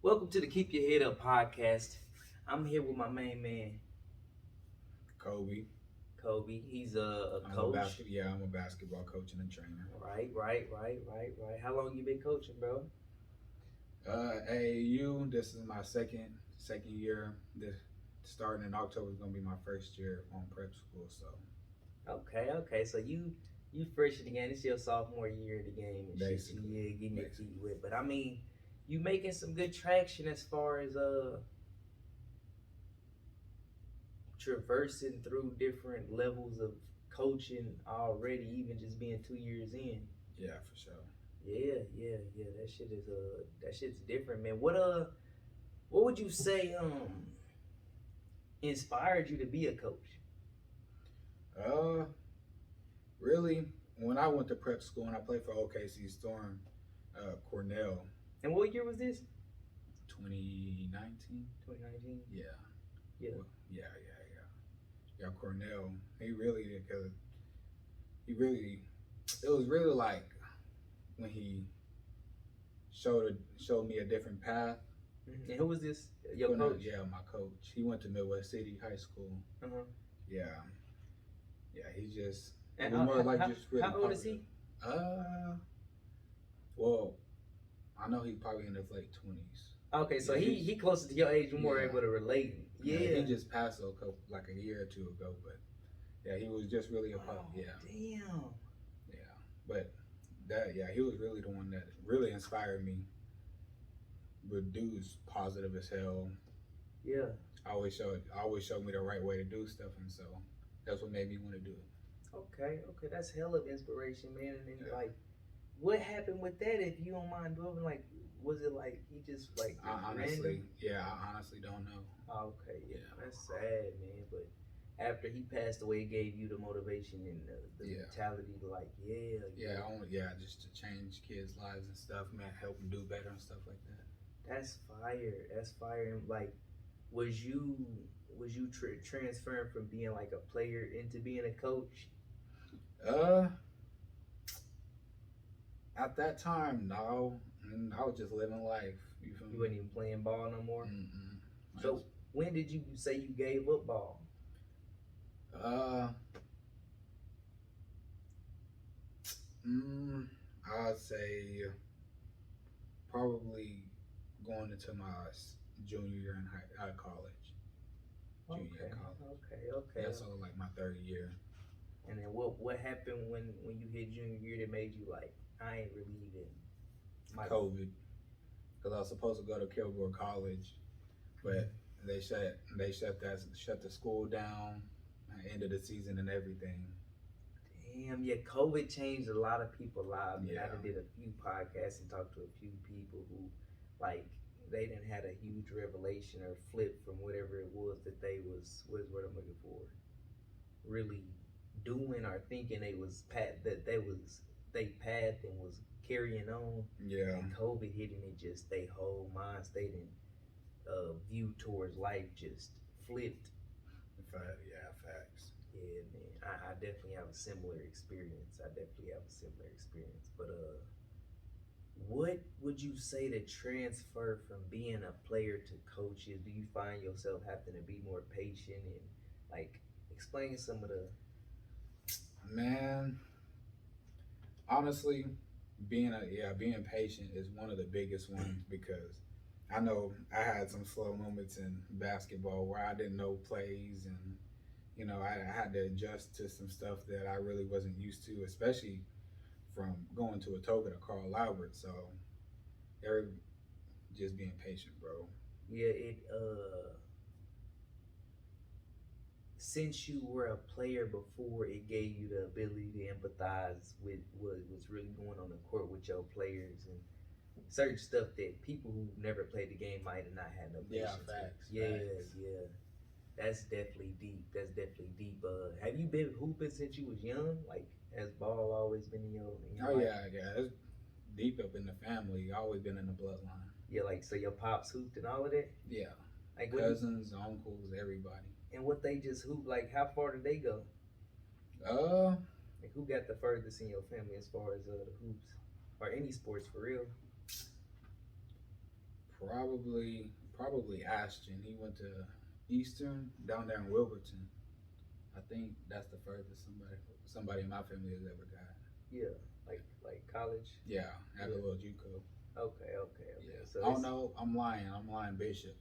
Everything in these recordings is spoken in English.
Welcome to the Keep Your Head Up podcast. I'm here with my main man, Kobe. Kobe. He's a coach. I'm a basketball coach and a trainer. Right. How long you been coaching, bro? AAU. This is my second year. This starting in October is gonna be my first year on prep school. So Okay. So you fresh in the game. It's your sophomore year of the game and shit. So yeah, getting your feet wet. But I mean, you making some good traction as far as traversing through different levels of coaching already, even just being 2 years in. yeah, for sure. Yeah. That shit's different, man. What would you say inspired you to be a coach? Really, when I went to prep school and I played for OKC Storm, Cornell. And what year was this? 2019. 2019. Yeah. Yeah. Well, yeah. Cornell. It was really like when he showed me a different path. Mm-hmm. And who was this? Your coach? Yeah, my coach. He went to Midwest City High School. Uh-huh. Yeah. He just and just really. How old is he? Well, I know he's probably in his late 20s. Okay, so he closer to your age. You're more able to relate. Yeah. He just passed like a year or two ago, but yeah, he was just really a pop. Yeah. Damn. Yeah, but he was really the one that really inspired me. But dude's positive as hell. Yeah. Always showed me the right way to do stuff, and so that's what made me want to do it. Okay, that's hell of inspiration, man. And then like, what happened with that? If you don't mind dwelling, like, was it like he just like I honestly don't know. Okay, yeah, that's sad, man. But after he passed away, it gave you the motivation and the mentality to like, just to change kids' lives and stuff, man, help them do better and stuff like that. That's fire. And like, was you transferring from being like a player into being a coach? At that time, no. I was just living life. You wasn't even playing ball no more? Mm-mm. So when did you say you gave up ball? I'd say probably going into my junior year in college. Okay. Yeah, so like my third year. And then what happened when you hit junior year that made you like, I ain't really even COVID, because I was supposed to go to Kilgore College, but they shut the school down, ended the season and everything. Damn, yeah, COVID changed a lot of people's lives. Yeah. I did a few podcasts and talked to a few people who, like, they didn't had a huge revelation or flip from whatever it was that they was, what is what I'm looking for, really doing or thinking they path and was carrying on. Yeah. And COVID hitting it, just they whole mind state and view towards life just flipped. Facts. Yeah, man. I definitely have a similar experience. But what would you say the transfer from being a player to coach is? Do you find yourself having to be more patient and like explain some of the? Man, honestly, being patient is one of the biggest ones, because I know I had some slow moments in basketball where I didn't know plays, and I had to adjust to some stuff that I really wasn't used to, especially from going to Atoka to Carl Albert. So just being patient, bro. Yeah, since you were a player before, it gave you the ability to empathize with what was really going on the court with your players and certain stuff that people who never played the game might have not had no patience with. Facts. That's definitely deep. Have you been hooping since you was young? Like, has ball always been in your life? Yeah. It's deep up in the family. Always been in the bloodline. Yeah, like, so your pops hooped and all of that? Yeah. Like cousins, uncles, everybody. And what they just hoop, like, how far did they go? Like, who got the furthest in your family as far as the hoops or any sports for real? Probably Ashton. He went to Eastern down there in Wilburton. I think that's the furthest somebody in my family has ever got. Yeah, like college. Yeah, at a Yeah. little JUCO. Okay. Yeah. So Oh it's no, I'm lying. Bishop.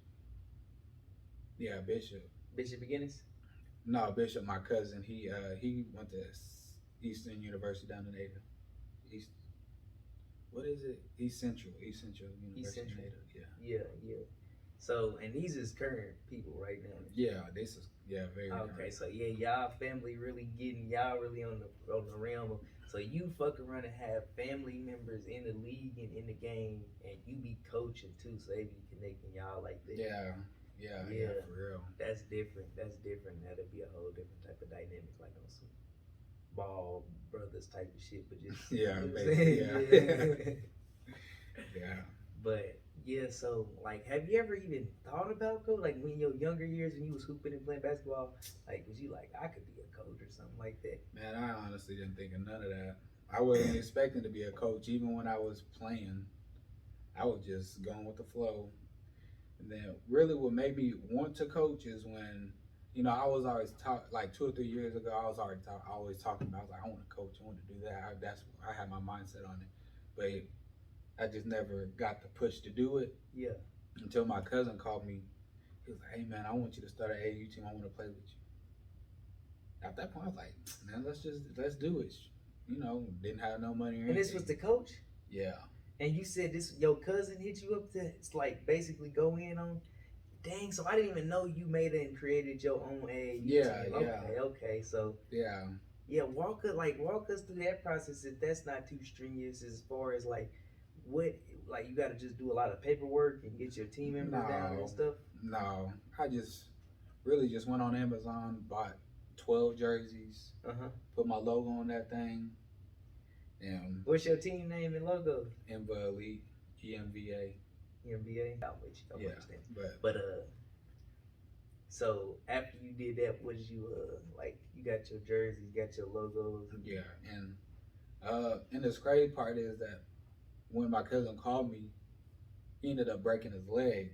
Yeah, Bishop. Bishop Beginnings. No, Bishop, my cousin. He went to Eastern University down in Ada. East. What is it? East Central East University in Central. Ada. Yeah. So and these is current people right now. Yeah. This is very. Okay, current. so yeah, y'all family really getting y'all really on the realm of, so you fuck around and have family members in the league and in the game, and you be coaching too, so they be connecting y'all like that. Yeah, for real. That's different. That'd be a whole different type of dynamic, like on some ball brothers type of shit, but just Yeah, you know what I'm basically, saying? Yeah. But yeah, so like, have you ever even thought about coach? Like when in your younger years when you was hooping and playing basketball, like was you like I could be a coach or something like that? Man, I honestly didn't think of none of that. I wasn't expecting to be a coach. Even when I was playing, I was just going with the flow. And then really what made me want to coach is when, I was always like 2 or 3 years ago, I was always talking about, I was like, I want to coach, I want to do that. I had my mindset on it. But I just never got the push to do it. Yeah. Until my cousin called me. He was like, hey man, I want you to start an AAU team. I want to play with you. At that point, I was like, man, let's do it. Didn't have no money or anything. And this was the coach? Yeah. And you said your cousin hit you up to, it's like basically go in on, dang, so I didn't even know you made it and created your own AAU Yeah, team. yeah. Okay, so. Yeah, walk us through that process if that's not too strenuous as far as like, what, like you gotta just do a lot of paperwork and get your team members down and stuff? No, I just really just went on Amazon, bought 12 jerseys, put my logo on that thing, and What's your team name and logo? EMVA Elite, EMVA. NBA? I'm with you. But so after you did that, what did you like? You got your jerseys, you got your logos. Yeah, and the crazy part is that when my cousin called me, he ended up breaking his leg.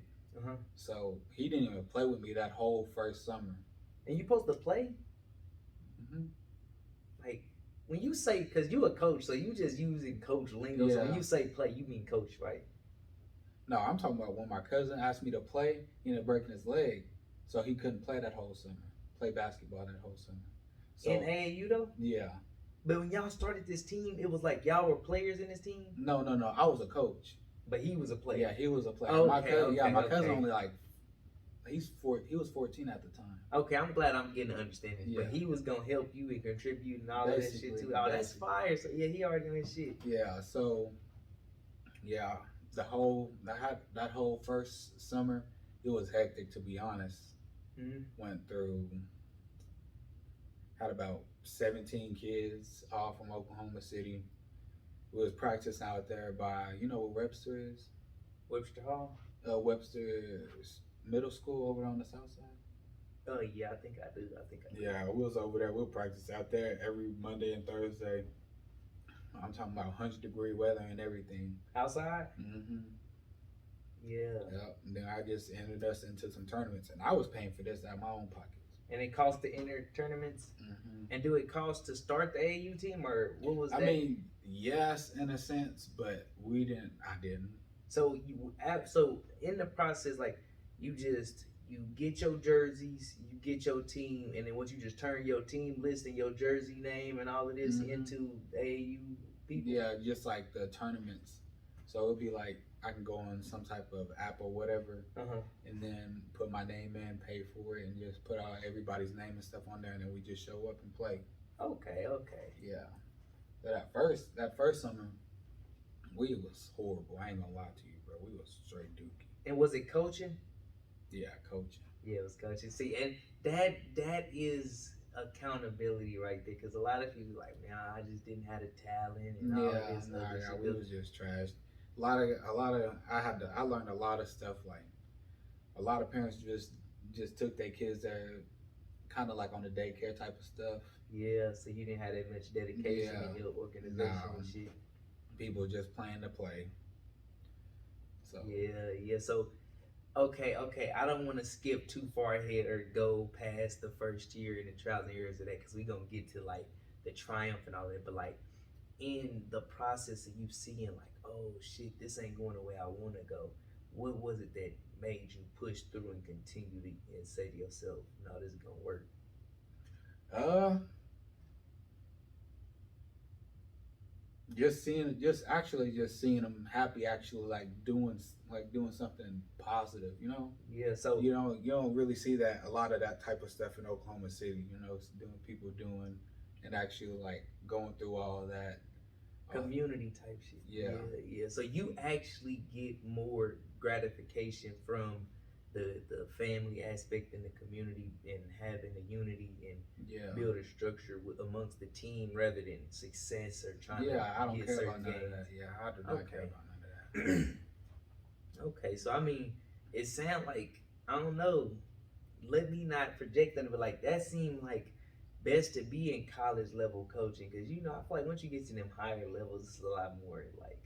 So he didn't even play with me that whole first summer. And you supposed to play? Like when you say, because you a coach, so you just using coach lingo. So when you say play, you mean coach, right? No, I'm talking about when my cousin asked me to play, he ended up breaking his leg. So he couldn't play that whole summer, play basketball that whole summer. So, in AAU though? Yeah. But when y'all started this team, it was like y'all were players in this team? No. I was a coach. But he was a player. Yeah, he was a player. Okay, my cousin only like, he was 14 at the time. Okay, I'm glad I'm getting an understanding. Yeah. But he was gonna help you and contribute and all of that shit too. Oh, that's fire. So yeah, he already on his shit. Yeah, so that whole first summer, it was hectic to be honest. Went through, had about 17 kids, all from Oklahoma City. We was practicing out there by, you know what Webster is? Webster Hall? Webster's middle school over on the south side. Oh yeah, I think I do. Yeah, we was over there. We'll practice out there every Monday and Thursday. I'm talking about 100-degree weather and everything. Outside? Yeah. Yep. And then I just entered us into some tournaments, and I was paying for this out of my own pockets. And it cost to enter tournaments? And do it cost to start the AAU team, or what was that? I mean, yes, in a sense, but I didn't. So in the process, like you get your jerseys, you get your team, and then once you just turn your team list and your jersey name and all of this into AAU people. Yeah, just like the tournaments. So it'd be like I can go on some type of app or whatever, and then put my name in, pay for it, and just put out everybody's name and stuff on there, and then we just show up and play. Okay. Yeah. But that first summer, we was horrible. I ain't gonna lie to you, bro. We was straight dookie. And was it coaching? Yeah, coaching. Yeah, it was coaching. See, and that is accountability right there, because a lot of people like, man, I just didn't have the talent and all of this. We was just trash. A lot of I learned a lot of stuff. Like a lot of parents just took their kids there, kind of like on the daycare type of stuff. Yeah, so you didn't have that much dedication in your organization and shit. People just playing to play. So Yeah. So okay. I don't want to skip too far ahead or go past the first year and the trials and errors of that because we're gonna get to like the triumph and all that. But like in the process of you seeing like, oh shit, this ain't going the way I want to go. What was it that made you push through and continue to and say to yourself, no, this is gonna work? uh just seeing them happy, actually like doing something positive, Yeah. So you don't really see that a lot of that type of stuff in Oklahoma City. It's doing people doing and actually like going through all of that. community type shit. Yeah. Yeah. So you actually get more gratification from the family aspect in the community and having a unity and Yeah. build a structure with amongst the team rather than success or trying Yeah, I to don't get care certain about none of games. that. Yeah, I do not care Okay. about none of that. Okay, so I mean, it sounds like I don't know. Let me not project on it, but like that seemed like best to be in college level coaching because I feel like once you get to them higher levels, it's a lot more like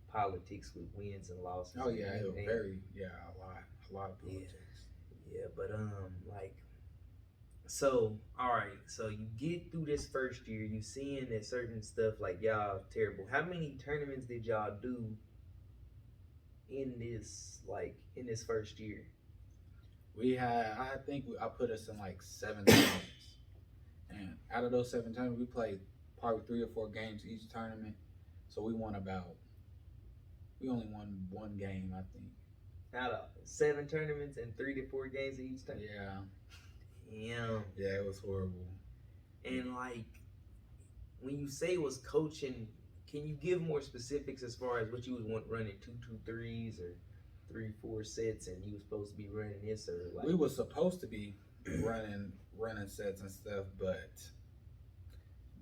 politics with wins and losses. Oh yeah, it was and a lot of yeah, politics. yeah, but like so all right, so you get through this first year, you seeing that certain stuff like y'all terrible. How many tournaments did y'all do in this first year? I think I put us in like 7 tournaments, and out of those 7 tournaments, we played probably 3 or 4 games each tournament. So we only won one game, I think. Out of 7 tournaments and 3 to 4 games each time. Yeah, Damn. yeah, it was horrible. And like when you say it was coaching, can you give more specifics as far as what you was running 2-2-3s or 3-4 sets, and you was supposed to be running this or like We were supposed to be running sets and stuff, but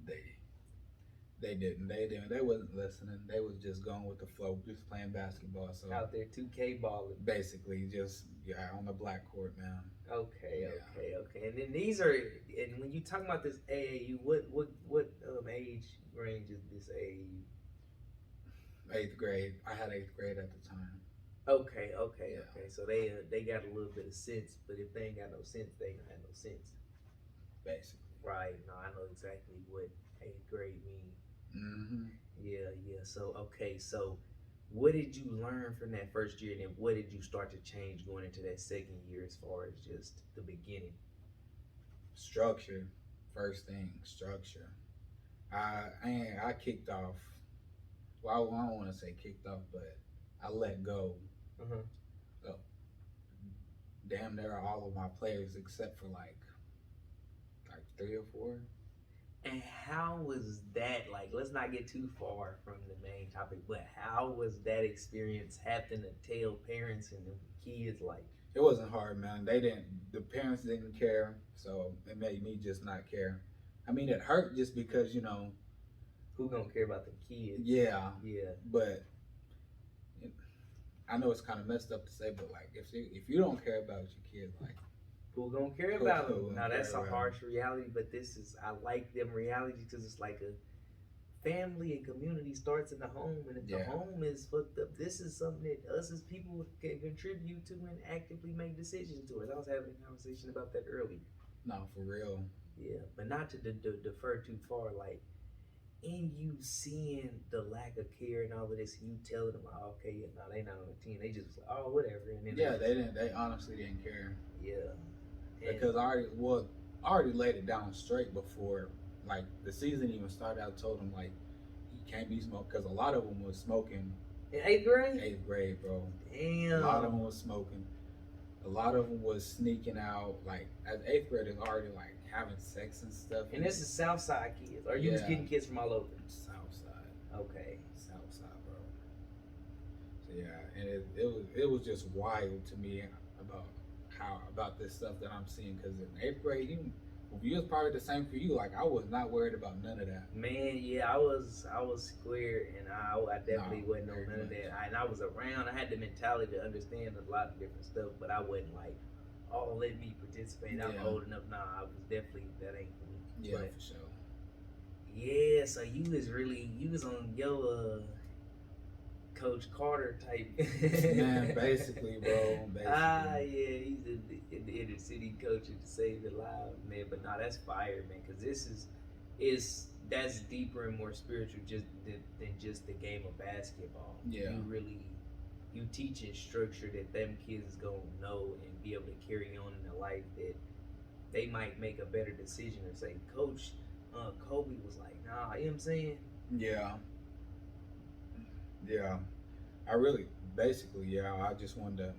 they they wasn't listening. They was just going with the flow, just playing basketball. So out there 2K balling? basically, just on the black court, man. Okay, Yeah. okay. And then these are, and when you talk about this AAU, what age range is this AAU? 8th grade. I had 8th grade at the time. Okay. Yeah. So they got a little bit of sense, but if they ain't got no sense, they ain't got no sense. Basically. Right. No, I know exactly what 8th grade means. Mm-hmm. Yeah. So okay. So what did you learn from that first year, and then what did you start to change going into that second year as far as just the beginning? Structure. First thing, structure. I kicked off. Well, I don't want to say kicked off, but I let go Uh-huh. of damn near all of my players except for like 3 or 4. And how was that? Like, let's not get too far from the main topic, but how was that experience having to tell parents and the kids like? It wasn't hard, man. The parents didn't care, so it made me just not care. I mean, it hurt just because, Who gonna care about the kids? yeah, Yeah. but I know it's kind of messed up to say, but like, if you don't care about your kids, like, Who gonna care Who- about who them? gonna Now that's care a about harsh reality, but I like them realities because it's like a family and community starts in the home, and if the Yeah. home is fucked up, this is something that us as people can contribute to and actively make decisions towards. I was having a conversation about that earlier. no, for real. Yeah, but not to defer too far. Like in you seeing the lack of care and all of this, and you telling them, "Oh, okay, yeah, no, they not on the team. They just oh, whatever." And then Yeah, they didn't. They honestly didn't care Yeah. And, because I already laid it down straight before like the season even started. I told them like you can't be smoking because a lot of them was smoking in 8th grade. 8th grade, bro. Damn. A lot of them was smoking. A lot of them was sneaking out. Like as 8th graders, already like having sex and stuff. And this is Southside kids, or you was getting kids from all over? Southside. Okay. Southside, bro. So yeah, and it was just wild to me about this stuff that I'm seeing because in 8th grade, it was probably the same for you. Like I was not worried about none of that. Man, yeah, I was square, and I definitely No, wasn't on very none of much. that. And I was around. I had the mentality to understand a lot of different stuff, but I wasn't like, oh, let me participate. I'm Yeah. old enough now. I was definitely that ain't for me. Yeah, But, for sure. yeah, so you was on your Coach Carter type. Man, basically, bro. Basically. Yeah, he's in the inner city coaching to save the lives, man. But no, that's fire, man. Because this that's deeper and more spiritual just than just the game of basketball. Yeah. You teaching structure that them kids is gonna know and be able to carry on in their life, that they might make a better decision or say, Coach, Kobe was like, nah, you know what I'm saying? Yeah. Yeah. I really, basically, yeah, I just wanted to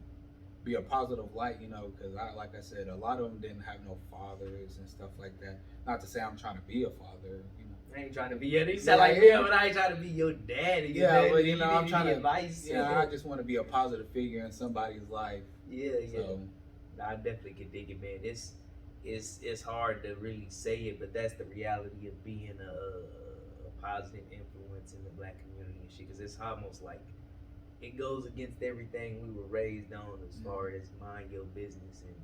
be a positive light, you know, because like I said, a lot of them didn't have no fathers and stuff like that. Not to say I'm trying to be a father, you know. I ain't trying to be, you sound like me, but I ain't trying to be your daddy. Yeah, but you know, I'm trying to, advice. Yeah, I just want to be a positive figure in somebody's life. Yeah. So, I definitely can dig it, man. It's hard to really say it, but that's the reality of being a positive influence in the black community and shit. Because it's almost like it goes against everything we were raised on as far as mind your business and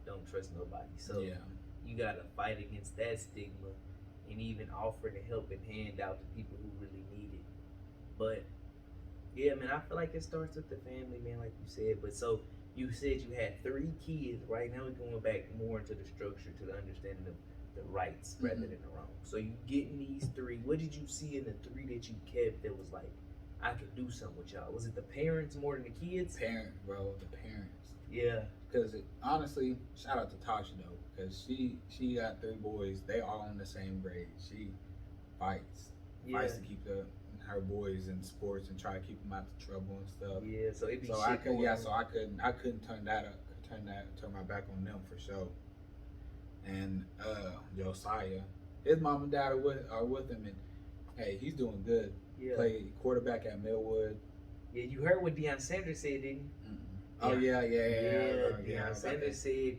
don't trust nobody. So you gotta fight against that stigma and even offer the helping hand out to people who really need it. But yeah, man, I feel like it starts with the family, man, like you said. But so you said you had 3 kids. Right now we're going back more into the structure, to the understanding of the rights rather than the wrongs. So you getting these 3. What did you see in the 3 that you kept that was like, I could do something with y'all? Was it the parents more than the kids? Parents, bro, the parents. Yeah. Because honestly, shout out to Tasha though, because she got 3 boys. They all in the same grade. She fights to keep her boys in sports and try to keep them out of trouble and stuff. Yeah, so it be so shit I could, going yeah, on. so I couldn't turn my back on them for sure. And Josiah, his mom and dad are with him, and hey, he's doing good. Yeah. Played quarterback at Millwood. Yeah, you heard what Deion Sanders said, didn't you? Oh yeah. Deion Sanders said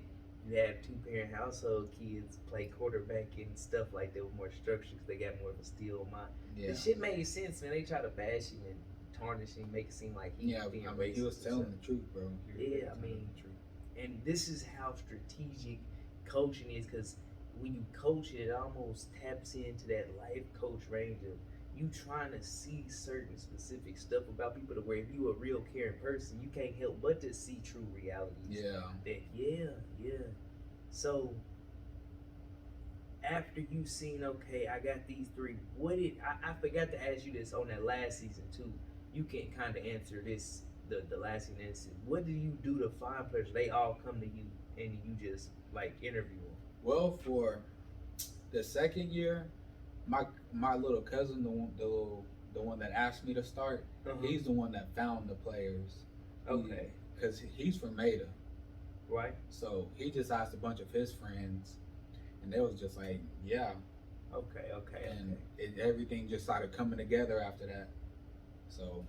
you have 2-parent household kids play quarterback and stuff like that with more structure because they got more of a steel mind. Yeah. The shit made sense, man. They try to bash him and tarnish him, make it seem like he's being racist. He was telling the truth, bro. Yeah, I mean, and this is how strategic coaching is, because when you coach it almost taps into that life coach range of you trying to see certain specific stuff about people to where if you a real caring person, you can't help but to see true realities. Yeah. Yeah. So after you seen, okay, I got these 3, what did I forgot to ask you this on that last season too. You can kind of answer this the last season. What do you do to find players? They all come to you and you just like interview them. Well, for the second year, my little cousin, the one that asked me to start, he's the one that found the players. Okay. Because he's from Maida. Right. So he just asked a bunch of his friends, and they was just like, yeah. Okay. And everything just started coming together after that. So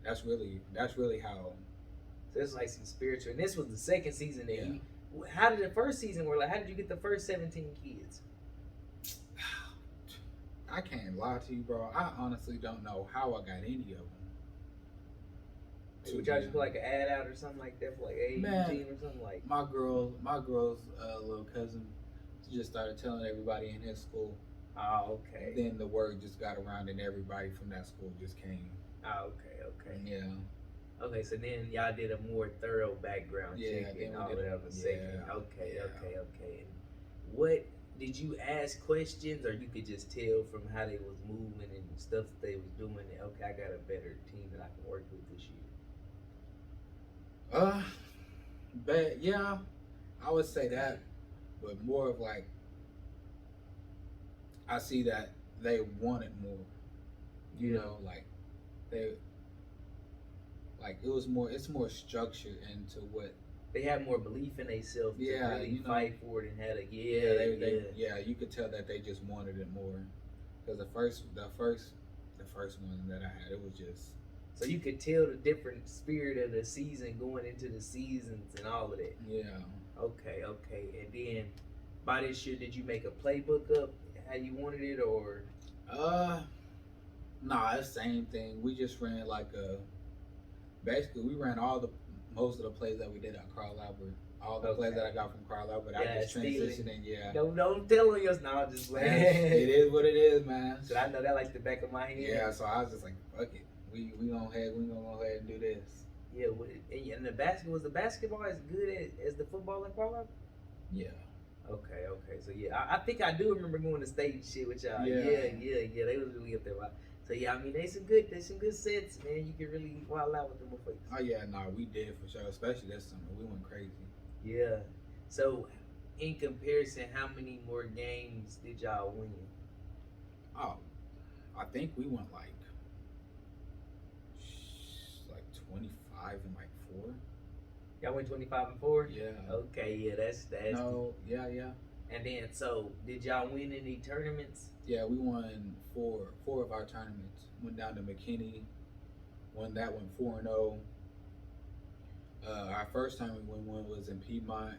that's really how. So it's like some spiritual. And this was the second season that Yeah. How did the first season work? Like, how did you get the first 17 kids? I can't lie to you, bro. I honestly don't know how I got any of them. Would y'all just put like an ad out or something like that for like AAU team or something like? My girl's little cousin just started telling everybody in his school. Oh, okay. Then the word just got around, and everybody from that school just came. Oh, okay. Yeah. Okay, so then y'all did a more thorough background check and all that other second. Okay. And what did you ask questions, or you could just tell from how they was moving and stuff that they was doing that, okay, I got a better team that I can work with this year? But yeah, I would say that, but more of like, I see that they wanted more. You know, like it's more structured into what they have more belief in themselves to really fight for it and had a you could tell that they just wanted it more, because the first one that I had, it was just, so you could tell the different spirit of the season going into the seasons and all of that. Okay, and then by this year, did you make a playbook up how you wanted it, or nah, it's the same thing. We just ran basically we ran most of the plays that we did at Carl Albert. All the plays that I got from Carl Albert, I just transitioned in. Don't tell on us now, just it is what it is, man. So I know that like the back of my hand. Yeah, so I was just like, fuck it. we gonna go ahead and do this. Yeah, and was the basketball as good as the football in Colorado? Yeah. Okay. So yeah, I think I do remember going to state and shit with y'all. Yeah. They was really up there. So yeah, I mean they some good sets, man. You can really wild out with them motherfuckers. Oh yeah, we did for sure. Especially this summer, we went crazy. Yeah. So, in comparison, how many more games did y'all win? Oh, I think we went like 25 and like 4. Y'all went 25-4? Yeah. Okay, yeah, that's no, yeah. And then, so did y'all win any tournaments? Yeah, we won four of our tournaments. Went down to McKinney, won that one 4-0. Our first time we won one was in Piedmont.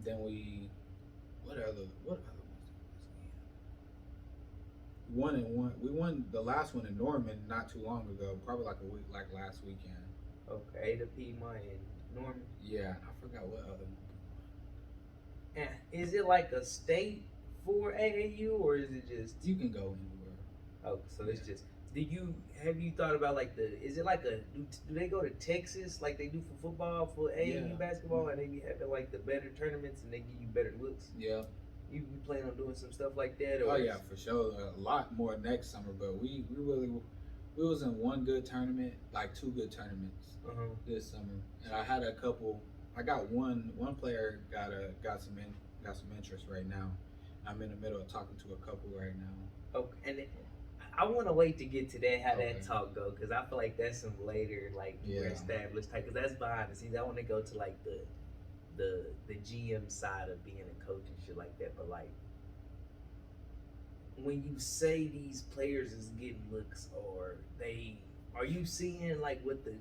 Then what other ones? We won the last one in Norman not too long ago, probably like a week, like last weekend. Okay, the Piedmont and Norman. Yeah, I forgot what other one. And is it like a state for AAU or is it just you can go anywhere? Oh, so it's just. Have you thought about like is it like do they go to Texas like they do for football for AAU basketball and they be having like the better tournaments and they give you better looks? Yeah. You plan on doing some stuff like that? Or oh yeah, for sure. A lot more next summer, but we was in one good tournament, like 2 good tournaments this summer, and I had a couple. I got one player got some interest right now. I'm in the middle of talking to a couple right now. Okay, and I want to wait to get to that how that talk go because I feel like that's some later like more established type because that's behind the scenes. I want to go to like the GM side of being a coach and shit like that. But like when you say these players is getting looks are you seeing like what the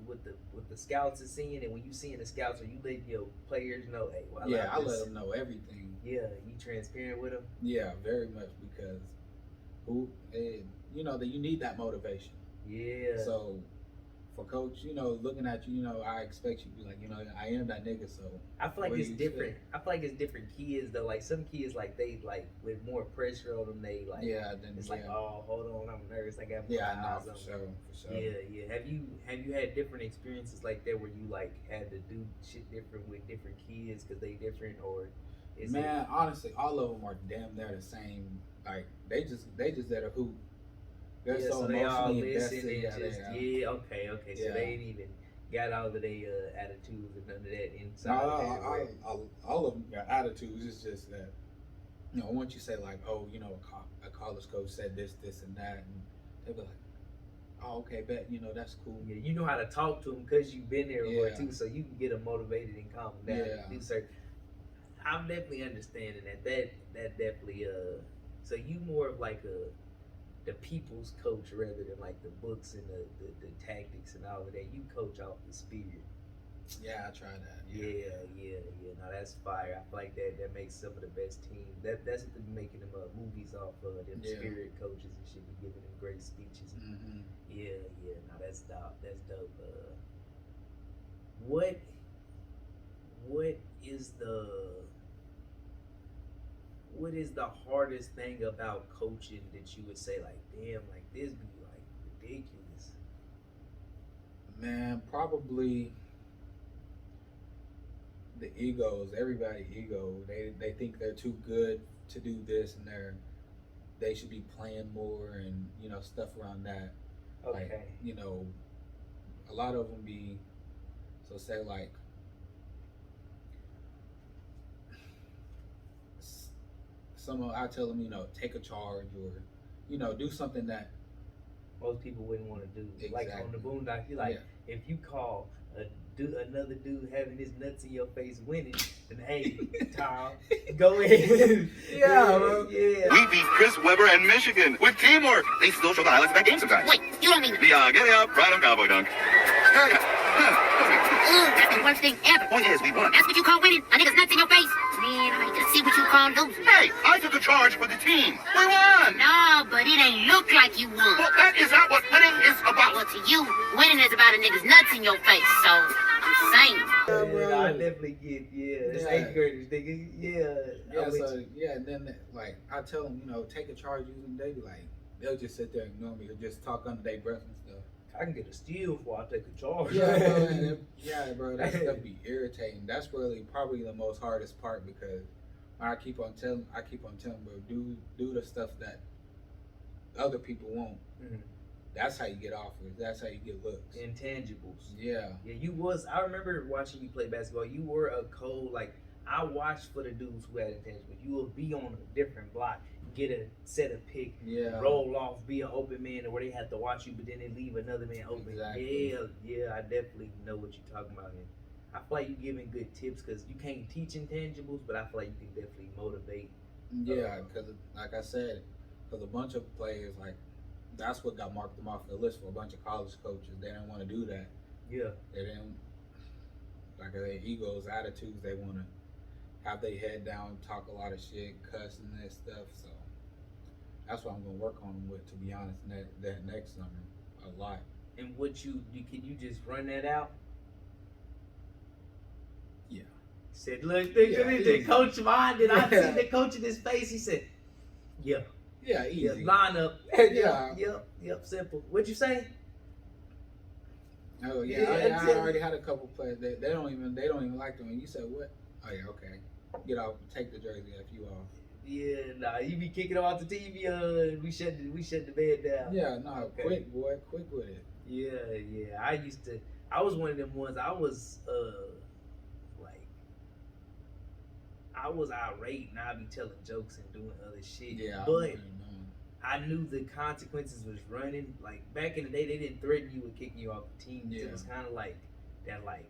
scouts are seeing, and when you seeing the scouts, are you letting your players know, hey, well, I let them know everything. Yeah, you transparent with them. Yeah, very much because that you need that motivation. Yeah. So for coach, looking at you, I expect you to be like, I am that nigga. So I feel like it's different. I feel like it's different kids though. Like some kids, like they like with more pressure on them. They like it's like, oh, hold on, I'm nervous. I got my eyes on. For sure. Yeah. Have you had different experiences like that where you like had to do shit different with different kids because they different or? Honestly, all of them are damn near the same. Like they just there to hoop. They're so they all listen invested. Okay. So they ain't even got all of their attitudes and none of that inside. All of them got attitudes. It's just that once you say like, oh, a college coach said this, and that, and they be like, oh, okay, bet, that's cool. Yeah, you know how to talk to them because you've been there before too, so you can get them motivated and calm them down. Yeah. I'm definitely understanding that definitely so you more of like the people's coach rather than like the books and the tactics and all of that. You coach off the spirit. Yeah, I try that. Yeah. Now that's fire. I feel like that makes some of the best teams. That's what they're making them movies off of. Them spirit coaches and shit, be giving them great speeches. Mm-hmm. Yeah. Now that's dope. That's dope. What is the hardest thing about coaching that you would say like, damn, like this be like ridiculous? Man, probably the egos. Everybody ego. They think they're too good to do this and they should be playing more and stuff around that. Okay. Like, a lot of them be so say like I tell them, take a charge or, do something that most people wouldn't want to do. Exactly. Like on the Boondocks, you like if you call another dude having his nuts in your face winning, then hey, Tom, go ahead. Bro. Yeah. We beat Chris Webber and Michigan with teamwork. They still show the highlights of that game sometimes. Wait, you don't mean The get up, right on cowboy dunk. that's the worst thing ever. Point is, we won. That's what you call winning? A nigga's nuts in your face? Man, I hate to see what you call losing. Hey, I took a charge for the team. We won. No, but it ain't look like you won. Well, that is not what winning is about. Well, to you, winning is about a nigga's nuts in your face. So, I'm saying. Yeah, I definitely get, it's 8th graders, nigga. Yeah. And then like I tell them, take a charge using. They be like, they'll just sit there and ignore me or just talk under their breath and stuff. I can get a steal before I take a charge. Yeah, bro, that stuff be irritating. That's really probably the most hardest part because I keep on telling, bro, do the stuff that other people won't. Mhm. That's how you get offers. That's how you get looks. Intangibles. Yeah. Yeah, you was. I remember watching you play basketball. You were a cold, like, I watched for the dudes who had intangibles. You will be on a different block, get a set a pick, Yeah. roll off, be an open man, where they have to watch you, but then they leave another man open. Exactly. Yeah, I definitely know what you're talking about. And I feel like you're giving good tips because you can't teach intangibles, but I feel like you can definitely motivate. Yeah, because like I said, because a bunch of players, like, that's what got marked them off the list for a bunch of college coaches. They didn't want to do that. Yeah. They didn't, like their egos, attitudes, they want to have their head down, talk a lot of shit, cuss and that stuff. So that's what I'm going to work on them with, to be honest, that next summer a lot. And what can you just run that out? Yeah. Said, look, think of easy. it, coach mine. Did I Yeah. see the coach in his face? He said, yeah. Yeah, Yeah, easy. line up. Yeah. Yep, simple. What'd you say? Oh yeah, Yeah, I already had a couple players. They don't even like them. And you said what? Oh yeah, okay. Get off, take the jersey if you off. Yeah, nah, you be kicking him off the TV. We shut the bed down. Yeah, no, Okay. quick boy, quick with it. Yeah. I was one of them ones. I was I was irate and I'd be telling jokes and doing other shit. Yeah, But I knew the consequences was running. Like back in the day, they didn't threaten you with kicking you off the team. Yeah. It was kind of like that, like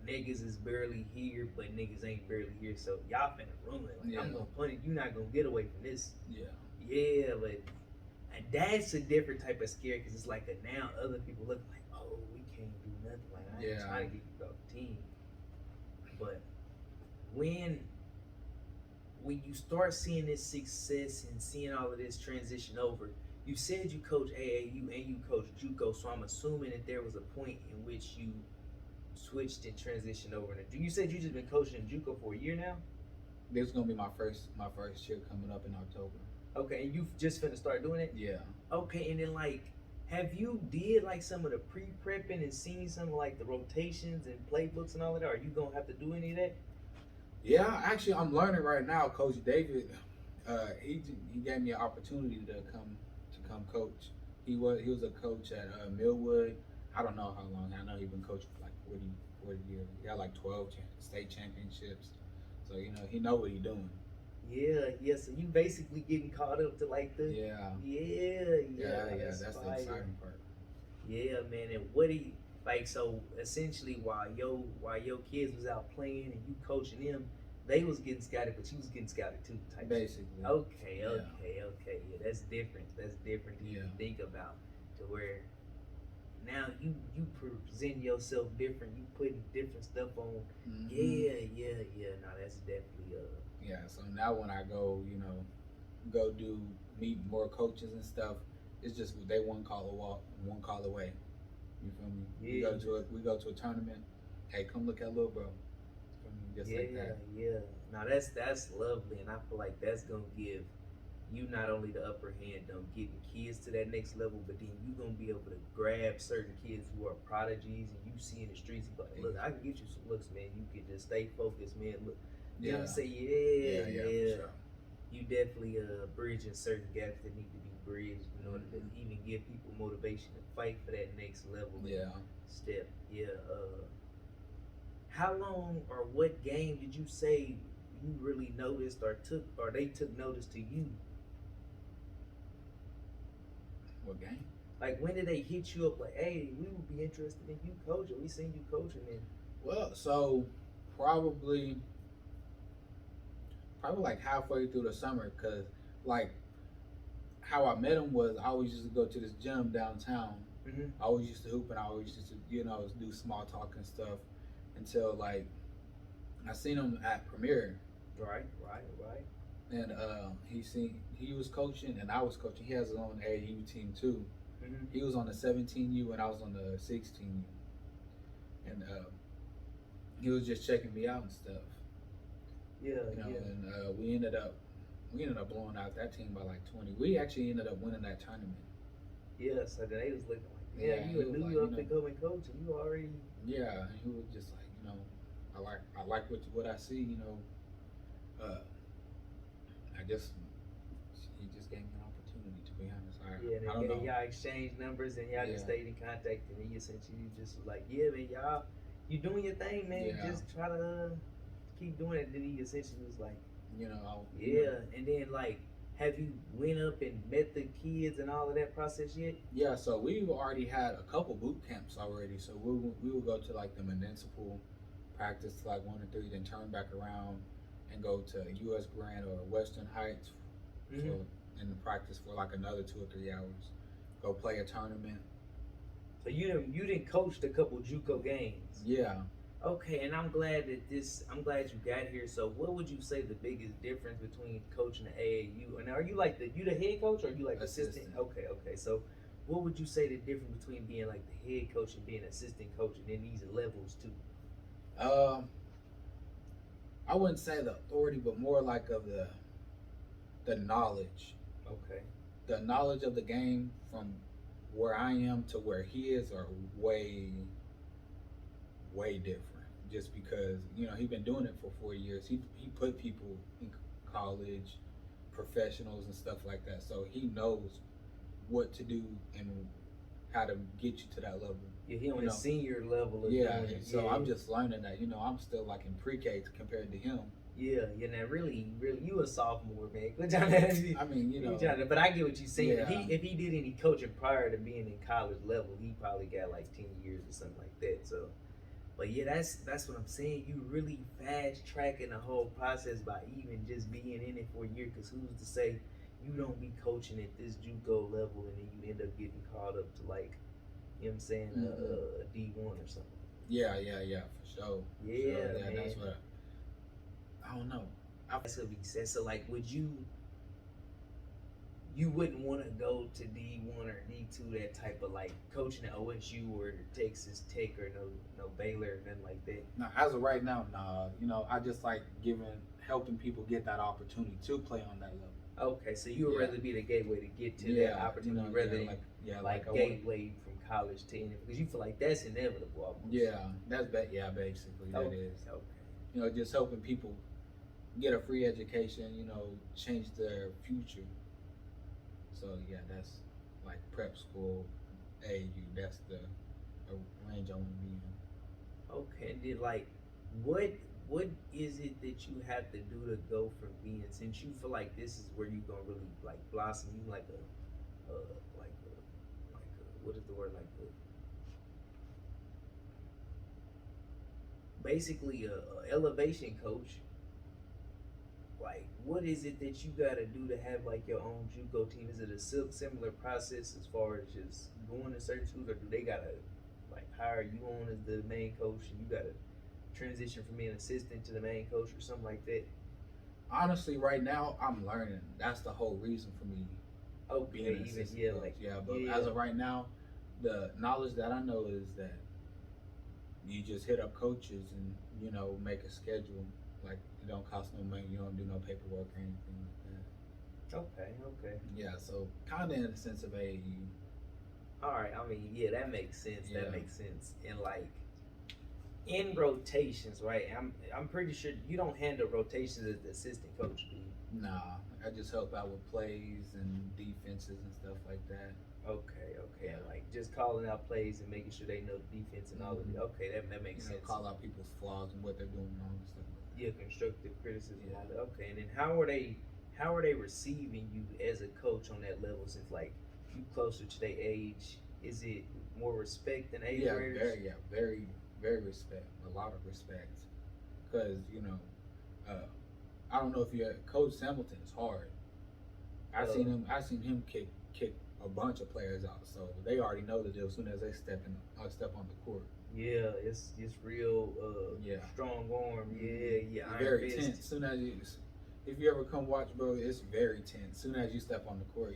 niggas is barely here, but niggas ain't barely here. So y'all finna run. Like, Yeah. I'm gonna punish you. Not gonna get away from this. Yeah. Yeah, but and that's a different type of scare because it's like now other people look like, oh, we can't do nothing. Like I ain't Yeah. trying to get you off the team. But when you start seeing this success and seeing all of this transition over, you said you coach AAU and you coach JUCO, so I'm assuming that there was a point in which you switched and transitioned over. You said you just been coaching JUCO for a year now? This is gonna be my first year coming up in October. Okay, and you just finna start doing it? Yeah. Okay, and then like, have you did like some of the pre-prepping and seen some of like the rotations and playbooks and all of that? Are you gonna have to do any of that? Yeah, actually, I'm learning right now. Coach David, he gave me an opportunity to come coach. He was a coach at Millwood. I don't know how long. I know he's been coaching for like 40 years. He got like 12 state championships. So he know what he's doing. Yeah. So you basically getting caught up to like the Yeah. That's the fire. exciting part. Yeah, man. And what do you like? So essentially, while your kids was out playing and you coaching them, they was getting scouted, but you was getting scouted too. Type Basically. shit. Okay. Yeah, that's different. That's different to even think about. To where now you present yourself different. You putting different stuff on. Mm-hmm. Yeah. No, that's definitely Yeah, so now when I go, meet more coaches and stuff, it's just they one call away. You feel me? Yeah. We go to a tournament. Hey, come look at Lil Bro. You feel me? Just like that. Yeah. Now that's lovely, and I feel like that's gonna give you not only the upper hand on getting kids to that next level, but then you gonna be able to grab certain kids who are prodigies, and you see in the streets, you like, look, I can get you some looks, man. You can just stay focused, man. Look. You know what I'm saying? Yeah. For sure. You definitely bridging certain gaps that need to be bridged in order to even give people motivation to fight for that next level step. Yeah. How long or what game did you say you really noticed or they took notice to you? What game? Like when did they hit you up like, hey, we would be interested in you coaching. We seen you coaching and Well, so probably like halfway through the summer, because like how I met him was I always used to go to this gym downtown. Mm-hmm. I always used to hoop and I always used to do small talk and stuff until like I seen him at Premier. Right. And he was coaching and I was coaching. He has his own AAU team too. Mm-hmm. He was on the 17U and I was on the 16U. And he was just checking me out and stuff. Yeah. And we ended up we ended up blowing out that team by like 20. We actually ended up winning that tournament. Yeah, so then they was looking like, Yeah, yeah, he you a was New like, York you know- becoming coach, and you already. Yeah, and he was just like, I like what I see, I guess he just gave me an opportunity, to be honest. Yeah, I and don't know. y'all exchanged numbers, and y'all just Yeah. stayed in contact, and he essentially just was like, yeah, man, y'all, you doing your thing, man. Yeah. Just try to keep doing it. Then he essentially was like, Yeah. and then like, have you went up and met the kids and all of that process yet? Yeah, so we already had a couple boot camps already. So we would go to like the municipal practice to like 1 or 3, then turn back around and go to US Grand or Western Heights in the practice for like another 2 or 3 hours. Go play a tournament. So you didn't coach a couple JUCO games. Yeah. Okay, and I'm glad you got here. So what would you say the biggest difference between coaching the AAU and are you like you the head coach or are you like assistant? Okay. So what would you say the difference between being like the head coach and being assistant coach and then these levels too? I wouldn't say the authority, but more like of the knowledge. Okay. The knowledge of the game from where I am to where he is are way different. Just because he's been doing it for 4 years. He put people in college, professionals and stuff like that. So he knows what to do and how to get you to that level. Yeah, he on the senior level. So I'm just learning that. I'm still like in pre-K compared to him. Yeah. Now really, you a sophomore, man. Good job. I mean, but I get what you're saying. Yeah. If he did any coaching prior to being in college level, he probably got like 10 years or something like that. So, but yeah, that's what I'm saying. You really fast tracking the whole process by even just being in it for a year. Because who's to say you don't be coaching at this JUCO level and then you end up getting called up to like, you know what I'm saying, a D1 or something. Yeah, for sure. Yeah, man. That's what I don't know. That's what he said. So like, would you wouldn't want to go to D1 or D2, that type of like coaching at OSU or Texas Tech or no Baylor or nothing like that? No, as of right now, nah. I just like helping people get that opportunity to play on that level. Okay, so you would rather be the gateway to get to that opportunity rather than like gateway from college to NFL, because you feel like that's inevitable almost. Yeah, that's basically that is. Okay. Just helping people get a free education, change their future. So yeah, that's like prep school, AAU. That's the range I want to be in. Okay, and then like, what is it that you have to do to go from being, since you feel like this is where you gonna really like blossom, you like a what is the word, like basically a elevation coach. Like, what is it that you gotta do to have like your own JUCO team? Is it a similar process as far as just going to certain schools, or do they gotta like hire you on as the main coach and you gotta transition from being assistant to the main coach or something like that? Honestly, right now I'm learning. That's the whole reason for me being an assistant coach. As of right now, the knowledge that I know is that you just hit up coaches and make a schedule. Like, it don't cost no money. You don't do no paperwork or anything like that. Okay. Yeah, so kind of in the sense of AAU. All right. I mean, yeah, that makes sense. Yeah. That makes sense. And like in rotations, right? I'm pretty sure you don't handle rotations as the assistant coach, do you? Nah, I just help out with plays and defenses and stuff like that. Okay. Yeah. Like just calling out plays and making sure they know defense and all of it. Okay, that makes sense. Call out people's flaws and what they're doing wrong and stuff like that. Yeah, constructive criticism. Yeah. All that. Okay, and then how are they receiving you as a coach on that level? Since like you closer to their age, is it more respect than age graders? Very, very respect. A lot of respect, because I don't know if you had Coach Hamilton is hard. I seen him kick a bunch of players out, so they already know the deal as soon as they step on the court. Yeah, it's real strong arm. Yeah. Very tense. Soon as if you ever come watch, bro, it's very tense. Soon as you step on the court,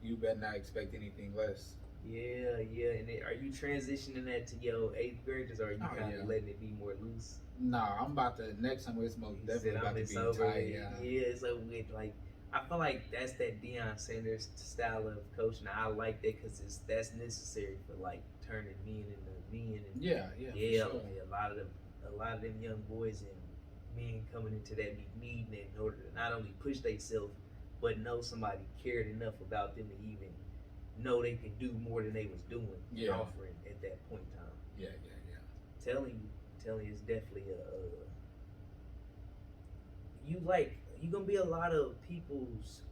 you better not expect anything less. Yeah, yeah. And then, are you transitioning that to your eighth graders, or are you Oh, kind of yeah. letting it be more loose? No, I'm about to next time it's most He definitely said, about "I'm to it's be over tight. with." Yeah. Yeah, it's over with. Like I feel like that's that Deion Sanders style of coaching. I like that because that's necessary for like turning men into men. And Yeah, yeah, for sure. like, a lot of them young boys and men coming into that meeting in order to not only push themselves, but know somebody cared enough about them to even know they can do more than they was doing and Yeah. offering at that point in time. Yeah. Telling you, it's definitely you gonna be a lot of people's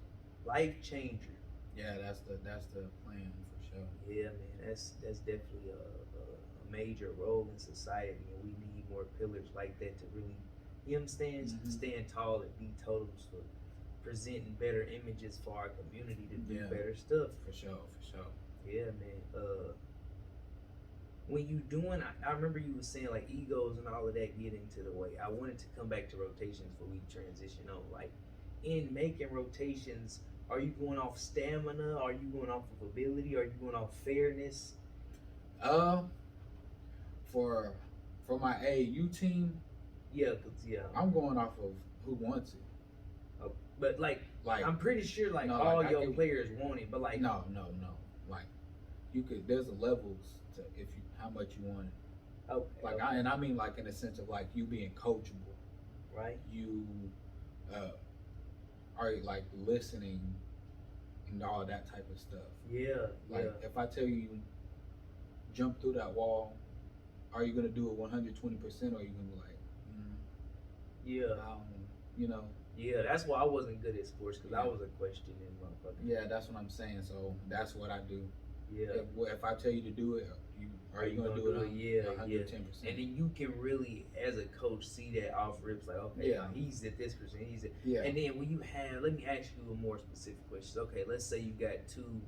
life changer. Yeah, that's the plan for sure. Yeah, man, that's definitely a major role in society, and we need more pillars like that to really, stand tall and be totems for presenting better images for our community to do better stuff. For sure. Yeah, man. When you doing, I remember you was saying like egos and all of that get into the way. I wanted to come back to rotations before we transition on. Like in making rotations, are you going off stamina? Are you going off of ability? Are you going off fairness? For my AAU team, Yeah, I'm going off of who wants it. but like I'm pretty sure like no, all like, your players want it, but like no. Like you could, there's levels to if you how much you want it. okay, Like okay, I mean like in the sense of like you being coachable. right? You are like listening and all that type of stuff. Yeah, Like if I tell you jump through that wall, are you gonna do it 120% or are you gonna be like, yeah. you know? Yeah, that's why I wasn't good at sports because I was a questioning motherfucker. Yeah, that's what I'm saying. So that's what I do. Yeah. If I tell you to do it, are you gonna do it? Yeah, 110%. And then you can really, as a coach, see that off rips. Like, okay, Yeah. he's at this percent. He's at. Yeah. And then when you have, let me ask you a more specific question. Okay, let's say you got two,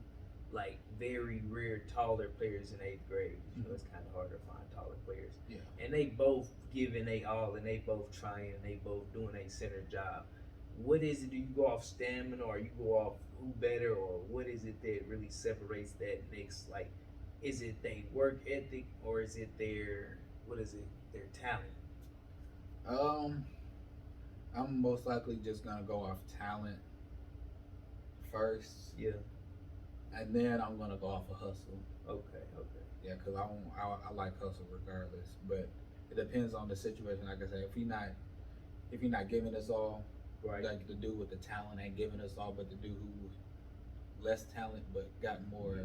like very rare taller players in 8th grade. You know, it's kind of hard to find taller players. Yeah. And they both giving they all, and they both trying, and they both doing a center job. What is it? Do you go off stamina, or you go off who better, or what is it that really separates that next? Like, is it their work ethic, or is it their their talent? I'm most likely just gonna go off talent first. Yeah. And then I'm gonna go off of hustle. Okay. Yeah, because I like hustle regardless, but it depends on the situation. Like I said, if you're not giving us all, Right. like the dude with the talent ain't giving us all, but the dude who less talent but got more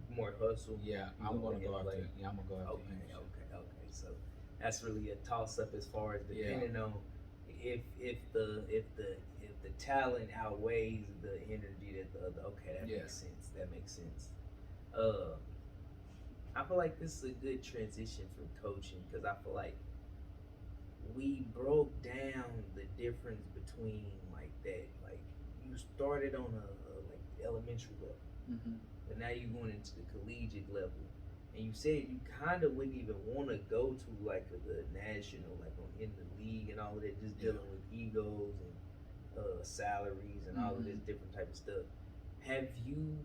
More hustle. Yeah, You I'm gonna gonna go play. after. Yeah, I'm gonna go after him. Okay. So that's really a toss up as far as depending on if the talent outweighs the energy that the other. Okay, that makes sense. I feel like this is a good transition from coaching because I feel like we broke down the difference between like that. Like you started on a like elementary level. Mm-hmm. But now you're going into the collegiate level, and you said you kind of wouldn't even want to go to like the national, like in the league and all of that, just dealing with egos and salaries and all of this different type of stuff. Have you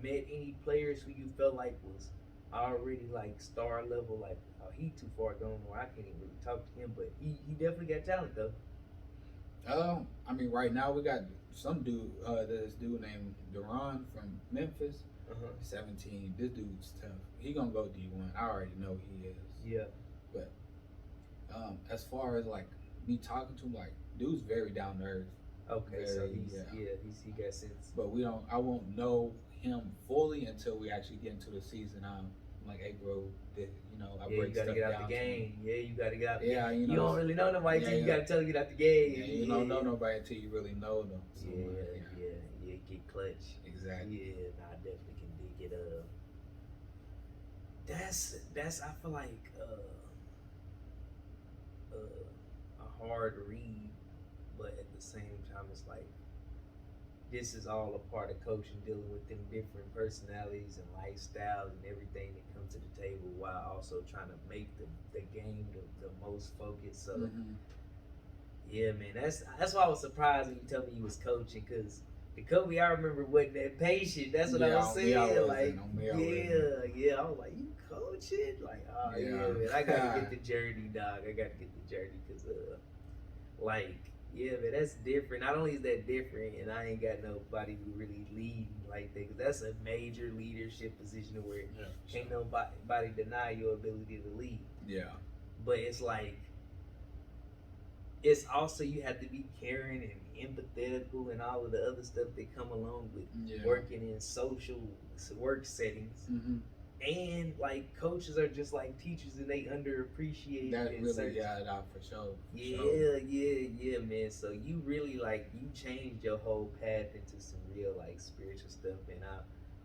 met any players who you felt like was already like star level, like oh he too far gone, or I can't even really talk to him, but he definitely got talent though. I mean, right now we got some dude, this dude named Duran from Memphis, 17. This dude's tough. He gonna go D1. I already know he is. Yeah. But as far as like me talking to him, like dude's very down to earth. Okay, so he got sense. But I won't know him fully until we actually get into the season. I'm like, hey bro, I break you gotta stuff get out down the game. Yeah, you gotta get out the game. you You don't really know nobody until you gotta tell them to get out the game. Yeah, you don't know nobody until you really know them. So, Yeah, get clutch. Exactly. Yeah, I definitely can dig it. That's I feel like a hard read, but at the same time it's like this is all a part of coaching, dealing with them different personalities and lifestyles and everything that comes to the table while also trying to make the game the most focused. So yeah, man, that's why I was surprised when you told me you was coaching, because Kobe, I remember wasn't that patient. That's what I was saying. I was like, I was like, you coaching? Like, oh yeah, man, I gotta get the journey, dog. I gotta get the journey because, like, yeah, man, that's different. Not only is that different, and I ain't got nobody who really lead like that, because that's a major leadership position where can't nobody deny your ability to lead. Yeah. But it's like, it's also you have to be caring and empathetical and all of the other stuff that come along with working in social work settings. Mm-hmm. And like coaches are just like teachers and they underappreciate that really for sure. Yeah, man. So you really like you changed your whole path into some real like spiritual stuff, and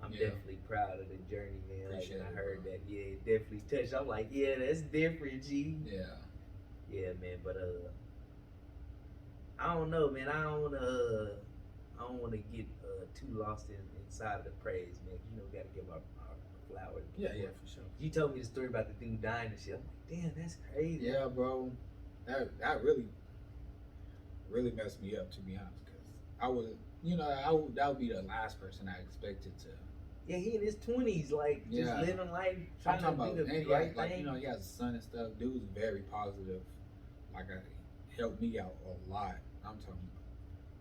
I'm definitely proud of the journey, man. Appreciate like, it, I heard bro. that, it definitely touched. I'm like, yeah, that's different, G. Yeah, man. But I don't know, man. I don't wanna get too lost inside of the praise, man. You know, we gotta give our flowers. Yeah, for sure. You told me the story about the dude dying and shit. I'm like, damn, that's crazy. Yeah, bro. That really messed me up, to be honest, because I was, that would be the last person I expected to. Yeah, he in his 20s, like just living life, trying to do the right thing. He has a son and stuff. Dude's very positive. Like, helped me out a lot. I'm talking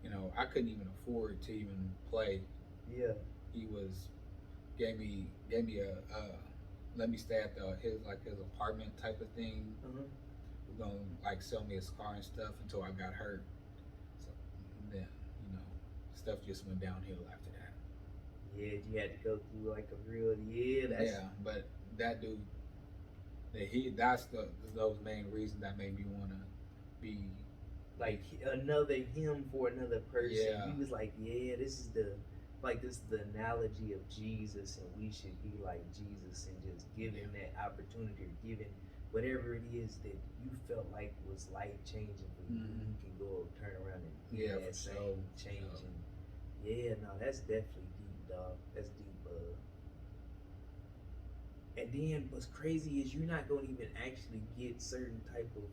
about, I couldn't even afford to even play. Yeah. He gave me a let me stay at his apartment type of thing. Mm-hmm. We're gonna like sell me his car and stuff until I got hurt. So then, stuff just went downhill after that. Yeah, you had to go through like a real but that dude, that's those main reasons that made me wanna be like another him for another person. Yeah. He was like, this is the analogy of Jesus, and we should be like Jesus and just give him that opportunity, or give him whatever it is that you felt like was life changing for you. Mm-hmm. You can go turn around and get that same change. And that's definitely deep, dog. That's deep. And then what's crazy is you're not gonna even actually get certain type of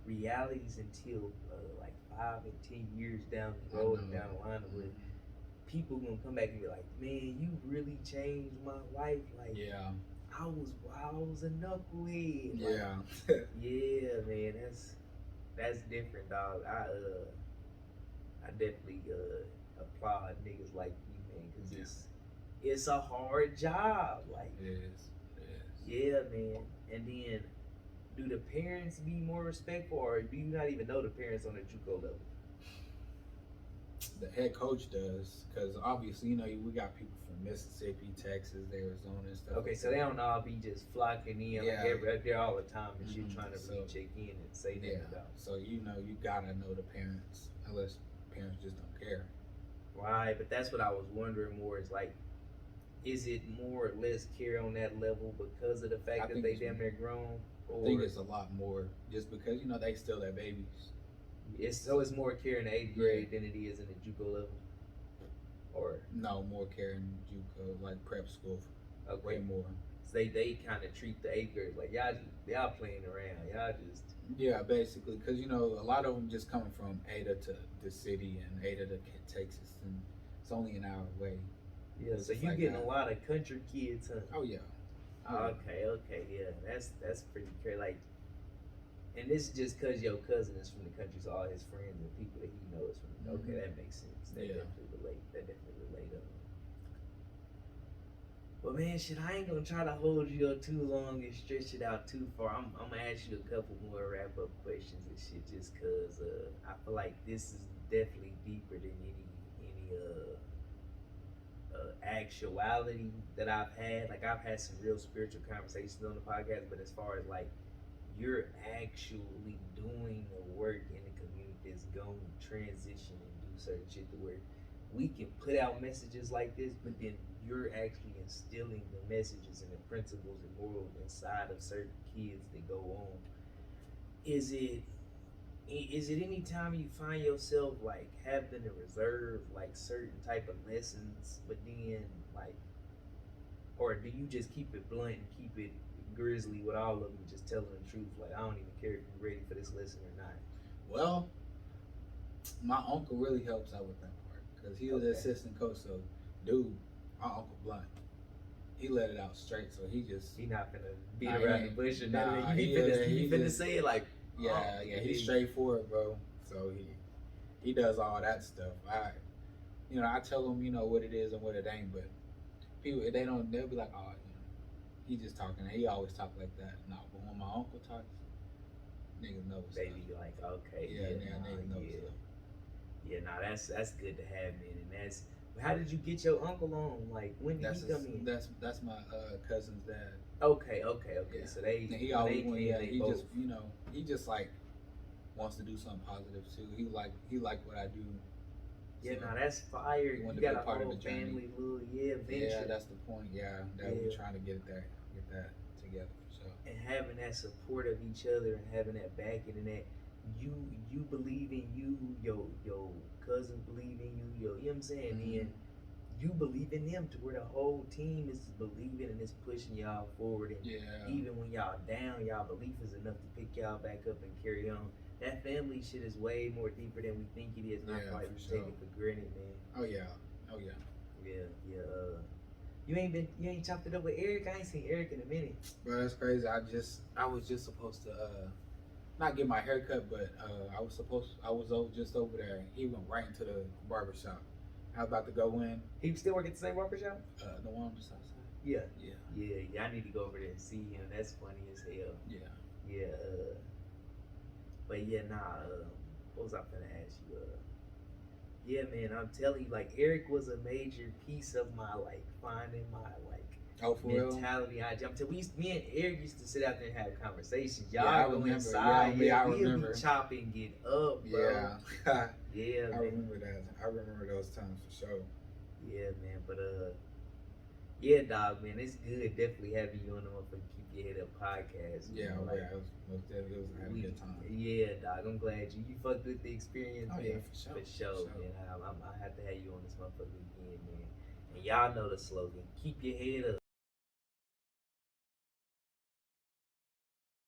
realities until like 5 and 10 years down the road, down the line, where people gonna come back and be like, man, you really changed my life. Like, I was a knucklehead. Like, yeah, man, that's different, dog. I definitely applaud niggas like you, man, because it's a hard job. Like, it is. Yeah, man. And then, do the parents be more respectful, or do you not even know the parents on the JUCO level? The head coach does, because obviously, we got people from Mississippi, Texas, Arizona, and stuff. Okay, so they don't all be just flocking in like there all the time and shit, trying to check in and say that about. So you gotta know the parents, unless parents just don't care. Right, but that's what I was wondering more. Is like, is it more or less care on that level because of the fact that they damn near grown? Or I think it's a lot more, just because they still their babies. It's more care in the 8th grade than it is in the JUCO level, or no, more care in JUCO, like prep school. Way more. So they kind of treat the 8th grade like y'all playing around, y'all just basically, because a lot of them just coming from Ada to the city and Ada to Texas, and it's only an hour away. Yeah, so you getting a lot of country kids, huh? Oh yeah. Okay, yeah, that's pretty crazy. Like, and this is just because your cousin is from the country, so all his friends and people that he knows from. Okay, that makes sense. They definitely relate. Well, man, shit, I ain't gonna try to hold you up too long and stretch it out too far. I'm gonna ask you a couple more wrap up questions and shit, just cause I feel like this is definitely deeper than any actuality that I've had. Like, I've had some real spiritual conversations on the podcast, but as far as like you're actually doing the work in the community that's going to transition and do certain shit to where we can put out messages like this, but then you're actually instilling the messages and the principles and morals inside of certain kids that go on. Is it any time you find yourself like having to reserve like certain type of lessons, but then like, or do you just keep it blunt and keep it grizzly with all of them, just telling the truth? Like, I don't even care if you're ready for this lesson or not. Well, my uncle really helps out with that part, because he was the assistant coach. So, dude, our Uncle Blunt, he let it out straight. So he not gonna beat around the bush or nothing. Nah, He finna say it like, he's straightforward, bro. So he does all that stuff. I tell him, what it is and what it ain't, but people they'll be like, oh, he just talking. He always talk like that. No, but when my uncle talks, niggas know what's they up. be like, okay, Niggas know what's up. Yeah, that's good to have, man. And that's how did you get your uncle on? Like, when did he come in? That's my cousin's dad. Okay. Yeah. So they he always both. he just like wants to do something positive too. He like what I do. Yeah, So that's fire. he wanted You to be got a part of whole the journey. family, little venture. Yeah, that's the point. Yeah, that we're trying to get that together. So and having that support of each other and having that backing and that you believe in you, your cousin believe in you, you know what I'm saying? Mm-hmm. And you believe in them to where the whole team is believing and is pushing y'all forward. And even when y'all down, y'all belief is enough to pick y'all back up and carry on. That family shit is way more deeper than we think it is. Not quite take it for granted, man. Oh yeah. Yeah. You ain't chopped it up with Eric. I ain't seen Eric in a minute. Bro, that's crazy. I was just supposed to not get my hair cut, but I was just over there. He went right into the barbershop. I was about to go in. He still work at the same barbershop? The one on the south side. Yeah. I need to go over there and see him. That's funny as hell. Yeah. But yeah, what was I finna ask you? Yeah, man, I'm telling you, like, Eric was a major piece of my, like, finding my, like, mentality. Me and Eric used to sit out there and have conversations. Y'all go inside. I we'll remember. Be chopping it up, bro. Yeah. Yeah, I man. remember that. I remember those times for sure. Yeah, man. But yeah, dog, man, it's good. Definitely having you on the motherfucking Keep Your Head Up podcast. Yeah, like, it was having a good time. Yeah, dog. I'm glad you fucked with the experience, Oh, man. yeah, For sure, man. I have to have you on this motherfucker again, man. And y'all know the slogan: keep your head up.